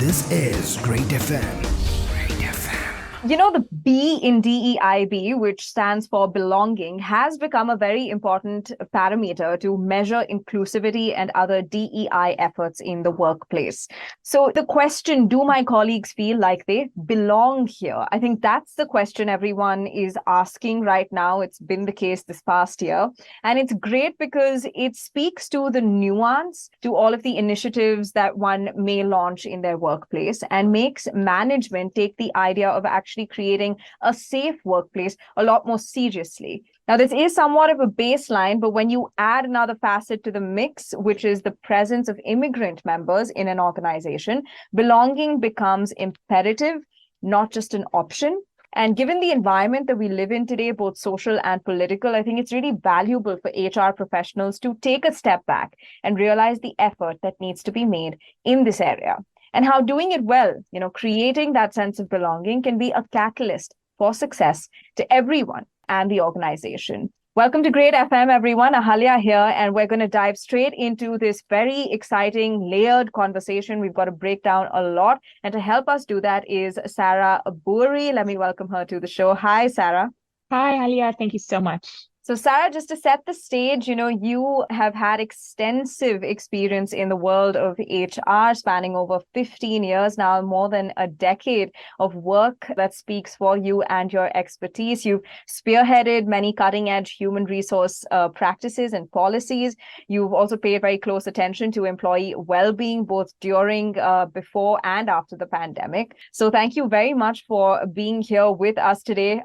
This is Great FM. Great FM. You know, the B in DEIB, which stands for belonging, has become a very important parameter to measure inclusivity and other DEI efforts in the workplace. So the question, do my colleagues feel like they belong here? I think that's the question everyone is asking right now. It's been the case this past year. And it's great because it speaks to the nuance to all of the initiatives that one may launch in their workplace and makes management take the idea of actually creating a safe workplace a lot more seriously. Now, this is somewhat of a baseline, but when you add another facet to the mix, which is the presence of immigrant members in an organization, belonging becomes imperative, not just an option. And given the environment that we live in today, both social and political, I think it's really valuable for HR professionals to take a step back and realize the effort that needs to be made in this area. And how doing it well, creating that sense of belonging can be a catalyst for success to everyone and the organization. Welcome to Great FM, everyone. Ahalya here, and we're going to dive straight into this very exciting, layered conversation. We've got to break down a lot. And to help us do that is Sara Boueri. Let me welcome her to the show. Hi, Sara. Hi, Alia. Thank you so much. So, Sara, just to set the stage, you have had extensive experience in the world of HR, spanning over 15 years now, more than a decade of work that speaks for you and your expertise. You've spearheaded many cutting-edge human resource practices and policies. You've also paid very close attention to employee well-being, both during, before, and after the pandemic. So, thank you very much for being here with us today.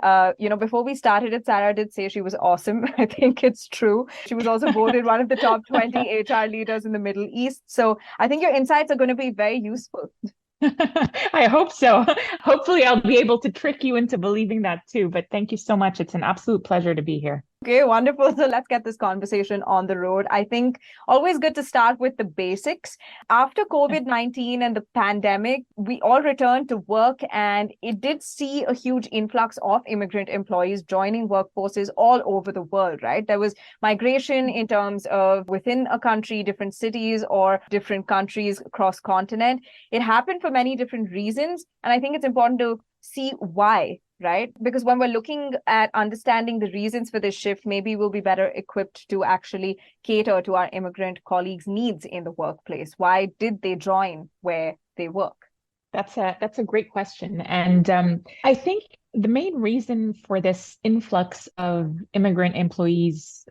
Before we started it, Sara did say she was awesome. I think it's true. She was also voted one of the top 20 HR leaders in the Middle East. So I think your insights are going to be very useful. I hope so. Hopefully, I'll be able to trick you into believing that too. But thank you so much. It's an absolute pleasure to be here. Okay, wonderful. So let's get this conversation on the road. I think always good to start with the basics. After COVID-19 and the pandemic, we all returned to work, and it did see a huge influx of immigrant employees joining workforces all over the world, right? There was migration in terms of within a country, different cities, or different countries across continent. It happened for many different reasons. And I think it's important to see why. Right? Because when we're looking at understanding the reasons for this shift, maybe we'll be better equipped to actually cater to our immigrant colleagues' needs in the workplace. Why did they join where they work? That's a great question. And I think the main reason for this influx of immigrant employees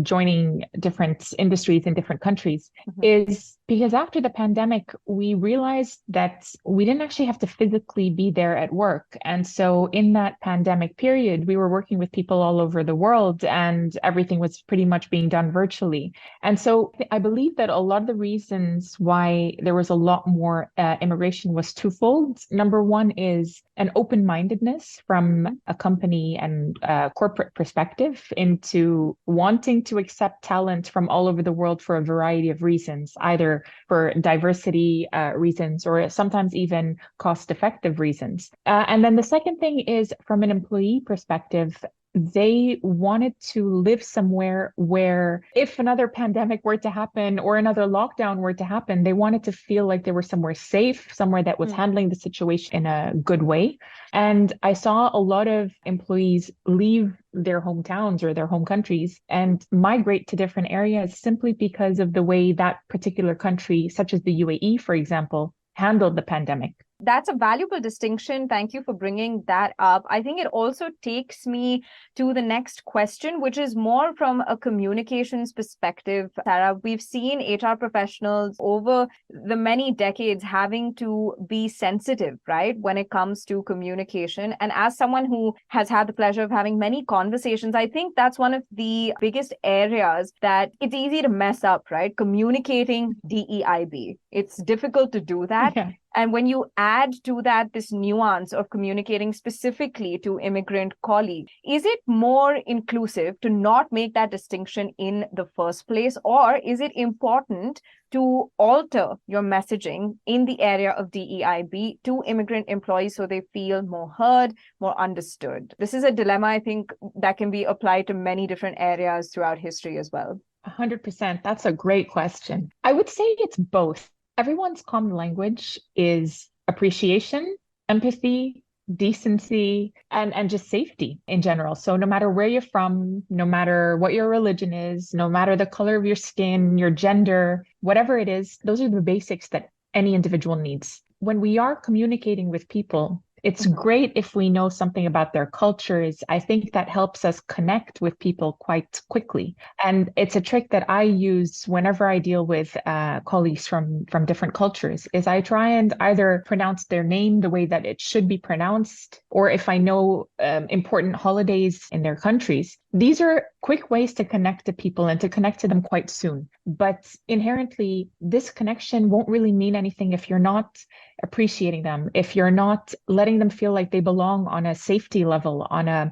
joining different industries in different countries is because after the pandemic, we realized that we didn't actually have to physically be there at work. And so in that pandemic period, we were working with people all over the world, and everything was pretty much being done virtually. And so I believe that a lot of the reasons why there was a lot more immigration was twofold. Number one is an open-mindedness from a company and corporate perspective into wanting to accept talent from all over the world for a variety of reasons, either for diversity reasons or sometimes even cost-effective reasons. And then the second thing is from an employee perspective, they wanted to live somewhere where if another pandemic were to happen or another lockdown were to happen, they wanted to feel like they were somewhere safe, somewhere that was handling the situation in a good way. And I saw a lot of employees leave their hometowns or their home countries and migrate to different areas simply because of the way that particular country, such as the UAE, for example, handled the pandemic. That's a valuable distinction. Thank you for bringing that up. I think it also takes me to the next question, which is more from a communications perspective. Sara, we've seen HR professionals over the many decades having to be sensitive, right, when it comes to communication. And as someone who has had the pleasure of having many conversations, I think that's one of the biggest areas that it's easy to mess up, right? Communicating DEIB. It's difficult to do that. Yeah. And when you add to that this nuance of communicating specifically to immigrant colleagues, is it more inclusive to not make that distinction in the first place? Or is it important to alter your messaging in the area of DEIB to immigrant employees so they feel more heard, more understood? This is a dilemma, I think, that can be applied to many different areas throughout history as well. 100%. That's a great question. I would say it's both. Everyone's common language is appreciation, empathy, decency, and just safety in general. So no matter where you're from, no matter what your religion is, no matter the color of your skin, your gender, whatever it is, those are the basics that any individual needs. When we are communicating with people, it's great if we know something about their cultures. I think that helps us connect with people quite quickly. And it's a trick that I use whenever I deal with colleagues from different cultures, is I try and either pronounce their name the way that it should be pronounced, or if I know important holidays in their countries. These are quick ways to connect to people and to connect to them quite soon. But inherently, this connection won't really mean anything if you're not appreciating them, if you're not letting them feel like they belong on a safety level, on an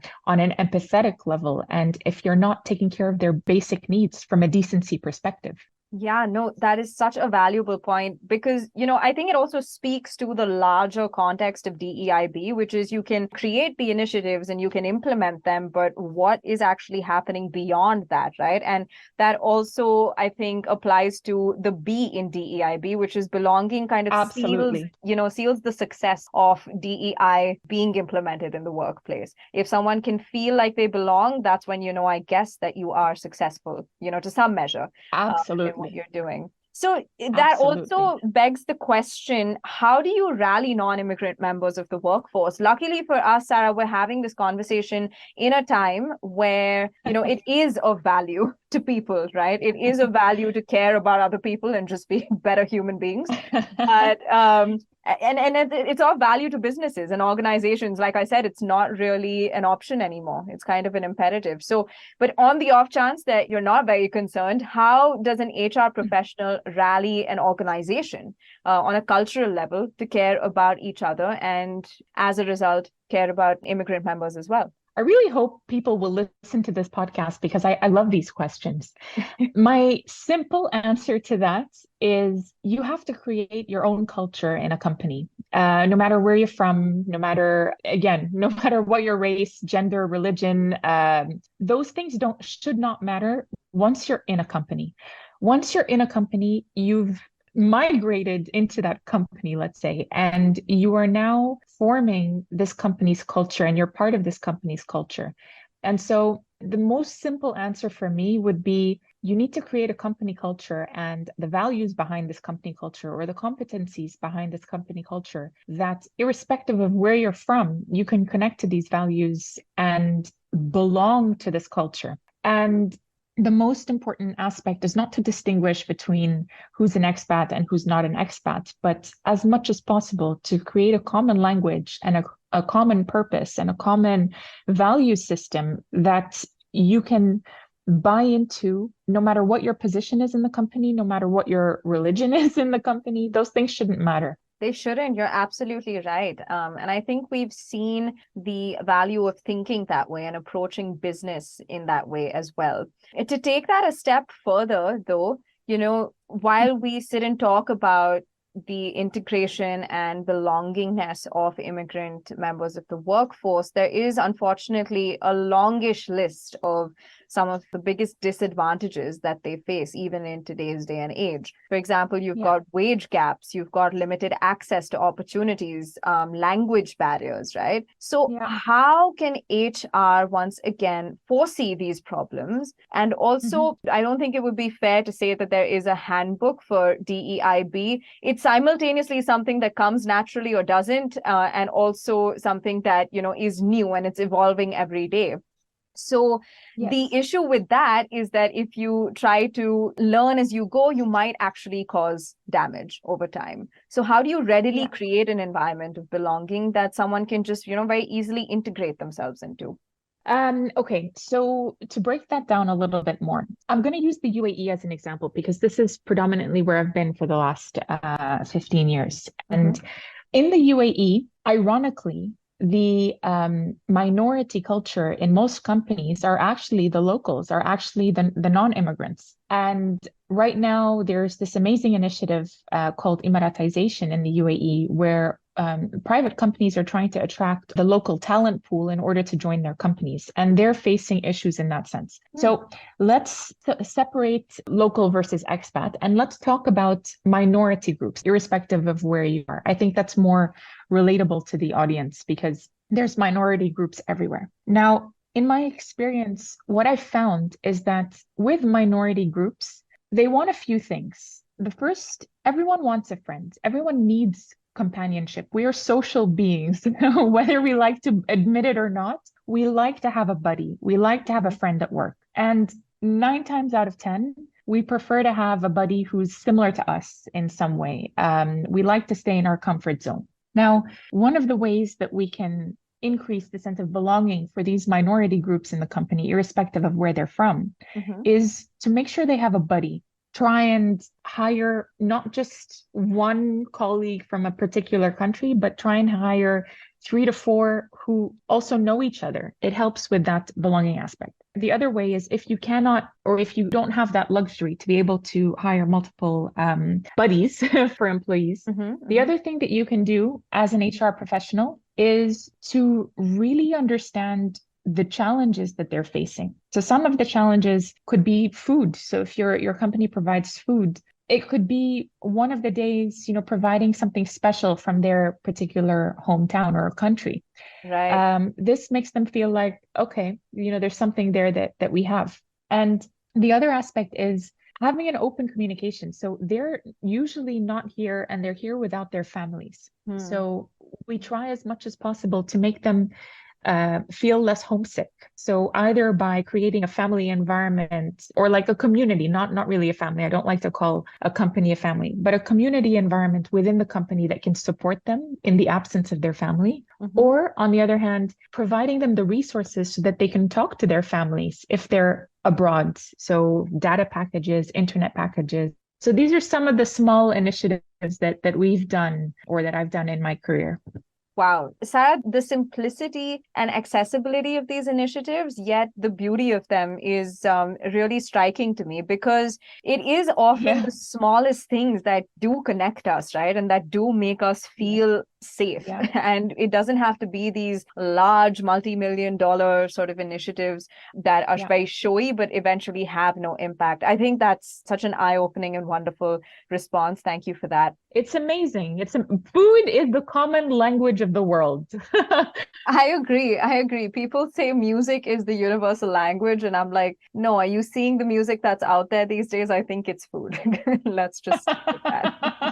empathetic level, and if you're not taking care of their basic needs from a decency perspective. Yeah, no, that is such a valuable point because, I think it also speaks to the larger context of DEIB, which is you can create the initiatives and you can implement them, but what is actually happening beyond that, right? And that also, I think, applies to the B in DEIB, which is belonging kind of Absolutely. seals the success of DEI being implemented in the workplace. If someone can feel like they belong, that's when, I guess that you are successful, to some measure. Absolutely. What you're doing. So that also begs the question, how do you rally non-immigrant members of the workforce? Luckily for us, Sara, we're having this conversation in a time where, it is of value to people, right? It is of value to care about other people and just be better human beings. But and it's of value to businesses and organizations. Like I said, it's not really an option anymore. It's kind of an imperative. So, but on the off chance that you're not very concerned, how does an HR professional rally an organization on a cultural level to care about each other and as a result, care about immigrant members as well? I really hope people will listen to this podcast because I love these questions. My simple answer to that is you have to create your own culture in a company. No matter where you're from, no matter what your race, gender, religion, those things should not matter once you're in a company. Once you're in a company, you've migrated into that company, let's say, and you are now forming this company's culture and you're part of this company's culture. And so the most simple answer for me would be you need to create a company culture and the values behind this company culture or the competencies behind this company culture that irrespective of where you're from, you can connect to these values and belong to this culture. And the most important aspect is not to distinguish between who's an expat and who's not an expat, but as much as possible to create a common language and a common purpose and a common value system that you can buy into no matter what your position is in the company, no matter what your religion is in the company. Those things shouldn't matter. They shouldn't. You're absolutely right. And I think we've seen the value of thinking that way and approaching business in that way as well. And to take that a step further, though, while we sit and talk about the integration and belongingness of immigrant members of the workforce, there is unfortunately a longish list of some of the biggest disadvantages that they face, even in today's day and age. For example, you've got wage gaps, you've got limited access to opportunities, language barriers, right? So how can HR once again foresee these problems? And also, I don't think it would be fair to say that there is a handbook for DEIB. It's simultaneously something that comes naturally or doesn't, and also something that, is new and it's evolving every day. So the issue with that is that if you try to learn as you go, you might actually cause damage over time. So how do you readily create an environment of belonging that someone can just, very easily integrate themselves into? Okay, so to break that down a little bit more, I'm going to use the UAE as an example because this is predominantly where I've been for the last 15 years. And in the UAE, ironically, the minority culture in most companies are actually the locals, are actually the non-immigrants. And right now, there's this amazing initiative called Emiratisation in the UAE, where private companies are trying to attract the local talent pool in order to join their companies, and they're facing issues in that sense. So let's separate local versus expat, and let's talk about minority groups, irrespective of where you are. I think that's more relatable to the audience because there's minority groups everywhere. Now, in my experience, what I found is that with minority groups, they want a few things. The first, everyone wants a friend. Everyone needs companionship. We are social beings, whether we like to admit it or not. We like to have a buddy. We like to have a friend at work. And 9 times out of 10, we prefer to have a buddy who's similar to us in some way. We like to stay in our comfort zone. Now, one of the ways that we can increase the sense of belonging for these minority groups in the company, irrespective of where they're from, is to make sure they have a buddy. Try and hire not just one colleague from a particular country, but try and hire 3 to 4 who also know each other. It helps with that belonging aspect. The other way is if you cannot, or if you don't have that luxury to be able to hire multiple buddies for employees, the other thing that you can do as an HR professional is to really understand the challenges that they're facing. So some of the challenges could be food. So if your company provides food, it could be one of the days, providing something special from their particular hometown or country. Right. This makes them feel like, okay, there's something there that we have. And the other aspect is having an open communication. So they're usually not here and they're here without their families. So we try as much as possible to make them feel less homesick. So either by creating a family environment or like a community, not really a family. I don't like to call a company a family, but a community environment within the company that can support them in the absence of their family. Or on the other hand, providing them the resources so that they can talk to their families if they're abroad. So data packages, internet packages. So these are some of the small initiatives that we've done or that I've done in my career. Wow. Sara, the simplicity and accessibility of these initiatives, yet the beauty of them is really striking to me because it is often the smallest things that do connect us, right? And that do make us feel safe. And it doesn't have to be these large multi-million dollar sort of initiatives that are very showy, but eventually have no impact. I think that's such an eye-opening and wonderful response. Thank you for that. It's amazing. Food is the common language of the world. I agree. People say music is the universal language, and I'm like, no, are you seeing the music that's out there these days? I think it's food. Let's just stick with that.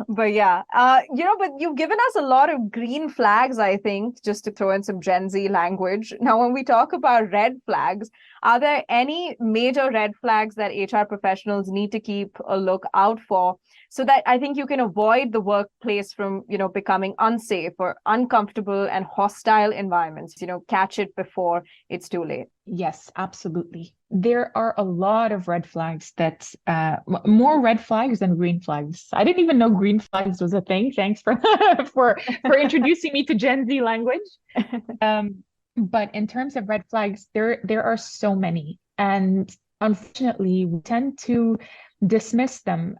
But yeah, but you've given us a lot of green flags, I think, just to throw in some Gen Z language. Now, when we talk about red flags, are there any major red flags that HR professionals need to keep a look out for so that I think you can avoid the workplace from, becoming unsafe or uncomfortable and hostile environments, catch it before it's too late? Yes, absolutely. There are a lot of red flags more red flags than green flags. I didn't even know green flags was a thing. Thanks for for introducing me to Gen Z language. But in terms of red flags, there are so many. And unfortunately, we tend to dismiss them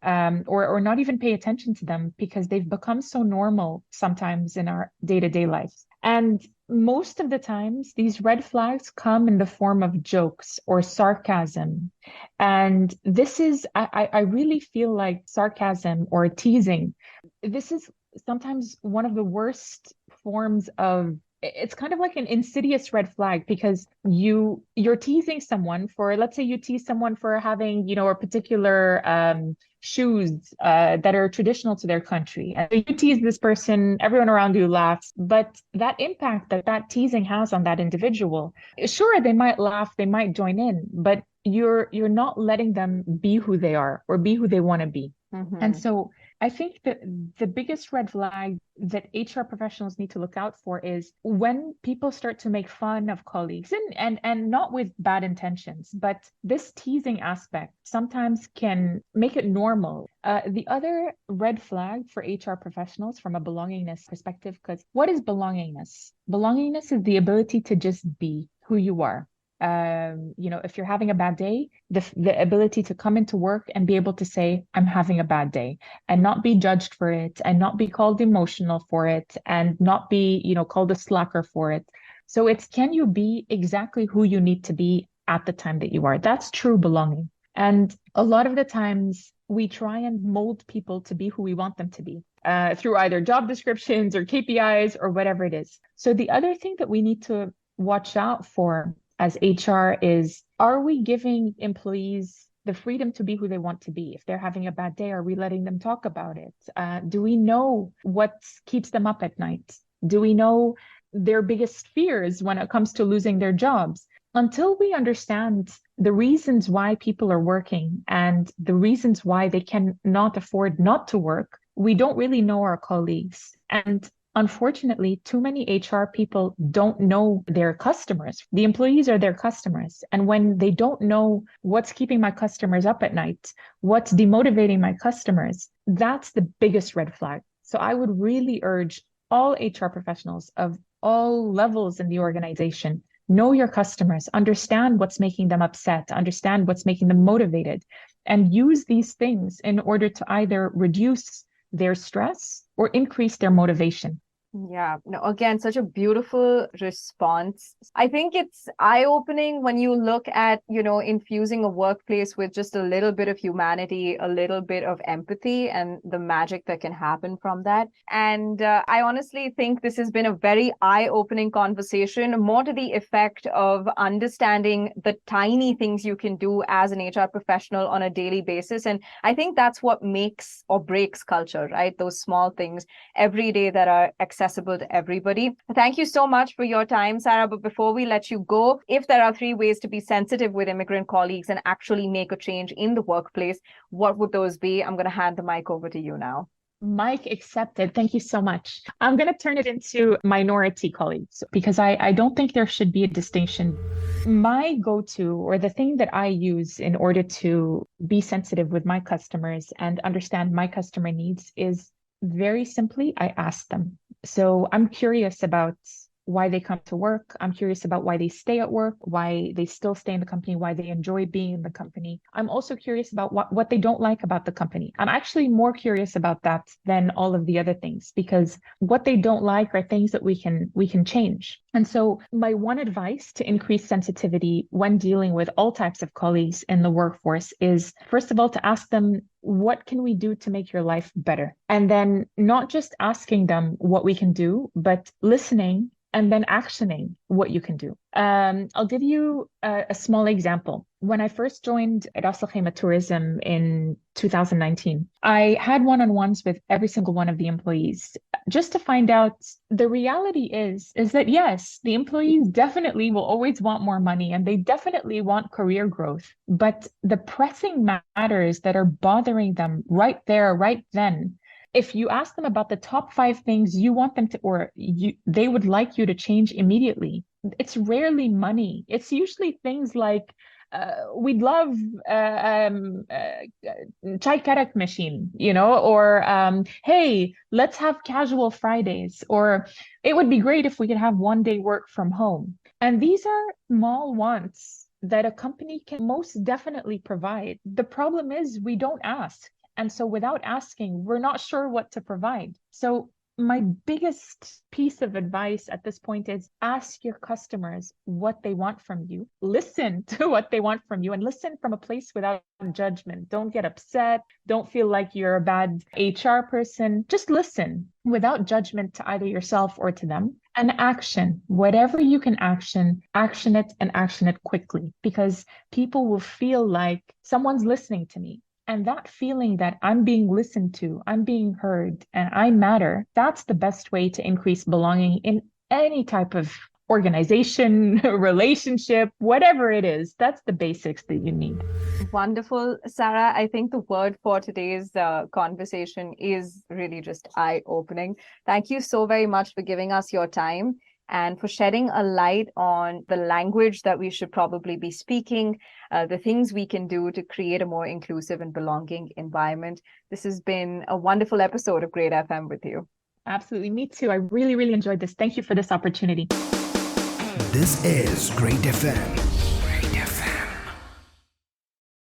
or not even pay attention to them because they've become so normal sometimes in our day-to-day lives. And most of the times, these red flags come in the form of jokes or sarcasm. And this is, I really feel like sarcasm or teasing, this is sometimes one of the worst forms of, it's kind of like an insidious red flag because you're teasing someone for, let's say you tease someone for having, a particular shoes that are traditional to their country. And you tease this person, everyone around you laughs, but that impact that teasing has on that individual, sure, they might laugh, they might join in, but you're not letting them be who they are or be who they want to be. And so I think that the biggest red flag that HR professionals need to look out for is when people start to make fun of colleagues and not with bad intentions, but this teasing aspect sometimes can make it normal. The other red flag for HR professionals from a belongingness perspective, because what is belongingness? Belongingness is the ability to just be who you are. If you're having a bad day, the ability to come into work and be able to say, I'm having a bad day, and not be judged for it, and not be called emotional for it, and not be, called a slacker for it. So it's, can you be exactly who you need to be at the time that you are? That's true belonging. And a lot of the times we try and mold people to be who we want them to be through either job descriptions or KPIs or whatever it is. So the other thing that we need to watch out for as HR is, are we giving employees the freedom to be who they want to be? If they're having a bad day, are we letting them talk about it? Do we know what keeps them up at night? Do we know their biggest fears when it comes to losing their jobs? Until we understand the reasons why people are working and the reasons why they cannot afford not to work, we don't really know our colleagues. And unfortunately, too many HR people don't know their customers. The employees are their customers. And when they don't know what's keeping my customers up at night, what's demotivating my customers, that's the biggest red flag. So I would really urge all HR professionals of all levels in the organization, know your customers, understand what's making them upset, understand what's making them motivated, and use these things in order to either reduce their stress or increase their motivation. Yeah, no, again, such a beautiful response. I think it's eye-opening when you look at, infusing a workplace with just a little bit of humanity, a little bit of empathy, and the magic that can happen from that. And I honestly think this has been a very eye-opening conversation, more to the effect of understanding the tiny things you can do as an HR professional on a daily basis. And I think that's what makes or breaks culture, right? Those small things every day that are accessible to everybody. Thank you so much for your time, Sara. But before we let you go, if there are 3 ways to be sensitive with immigrant colleagues and actually make a change in the workplace, what would those be? I'm going to hand the mic over to you now. Mic accepted. Thank you so much. I'm going to turn it into minority colleagues because I don't think there should be a distinction. My go-to, or the thing that I use in order to be sensitive with my customers and understand my customer needs, is very simply, I ask them. So I'm curious about why they come to work. I'm curious about why they stay at work, why they still stay in the company, why they enjoy being in the company. I'm also curious about what they don't like about the company. I'm actually more curious about that than all of the other things, because what they don't like are things that we can change. And so my one advice to increase sensitivity when dealing with all types of colleagues in the workforce is, first of all, to ask them, what can we do to make your life better? And then not just asking them what we can do, but listening and then actioning what you can do. I'll give you a small example. When I first joined Ras Al Khaimah Tourism in 2019, I had one-on-ones with every single one of the employees just to find out, the reality is that yes, the employees definitely will always want more money and they definitely want career growth, but the pressing matters that are bothering them right there, right then, if you ask them about the top 5 things you want them to, they would like you to change immediately, it's rarely money. It's usually things like, we'd love chai karak machine, or hey, let's have casual Fridays, or it would be great if we could have 1 day work from home. And these are small wants that a company can most definitely provide. The problem is we don't ask. And so without asking, we're not sure what to provide. So my biggest piece of advice at this point is, ask your customers what they want from you. Listen to what they want from you, and listen from a place without judgment. Don't get upset. Don't feel like you're a bad HR person. Just listen without judgment to either yourself or to them. And action. Whatever you can action it, and action it quickly, because people will feel like someone's listening to me. And that feeling that I'm being listened to, I'm being heard, and I matter, that's the best way to increase belonging in any type of organization, relationship, whatever it is. That's the basics that you need. Wonderful, Sara. I think the word for today's conversation is really just eye-opening. Thank you so very much for giving us your time and for shedding a light on the language that we should probably be speaking, the things we can do to create a more inclusive and belonging environment. This has been a wonderful episode of Great FM with you. Absolutely. Me too. I really, really enjoyed this. Thank you for this opportunity. This is Great FM.